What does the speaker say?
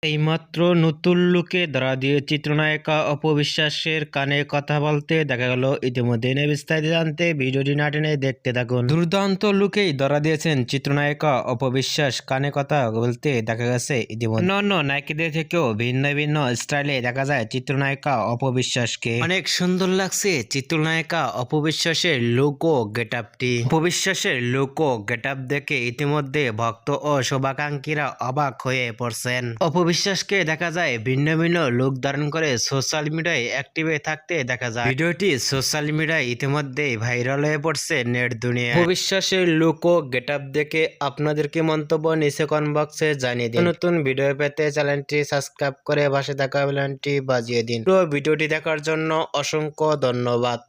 এইমাত্র নতুন লুকে ধরা দিয়ে চিত্রনায়িকা অপবিশ্বাসের কানে কথা বলতে দেখা গেল। ইতিমধ্যে বিস্তারিত জানতে ভিডিওটি না টেনে দেখতে থাকুন। দুর্দান্ত লুকেই ধরা দিয়েছেন চিত্রনায়িকা অপবিশ্বাস, কানে কথা বলতে দেখা গেছে। ইতিমধ্যে অন্য নায়িকাদের থেকেও ভিন্ন ভিন্ন স্টাইলে দেখা যায় চিত্রনায়িকা অপবিশ্বাসকে। অনেক সুন্দর লাগছে চিত্রনায়িকা অপবিশ্বাসের লুক ও গেট আপটি। অপবিশ্বাসের লুক ও গেট আপ দেখে ইতিমধ্যে ভক্ত ও শুভাকাঙ্ক্ষীরা অবাক হয়ে পড়ছেন। অপবিশ্বাসকে দেখা যায় ভিন্ন ভিন্ন লুক ধারণ করে সোশ্যাল মিডিয়ায় অ্যাক্টিভে থাকতে দেখা যায়। ভিডিওটি সোশ্যাল মিডিয়ায় ইতিমধ্যে ভাইরাল হয়ে পড়ছে নেট দুনিয়ায়। অপবিশ্বাসের লুক ও গেট আপ দেখে আপনাদেরকে মন্তব্য নিচে কমেন্ট বক্সে জানিয়ে দিন। নতুন ভিডিও পেতে চ্যানেলটি সাবস্ক্রাইব করে পাশে থাকা বেল আইকনটি বাজিয়ে দিন। পুরো ভিডিওটি দেখার জন্য অসংখ্য ধন্যবাদ।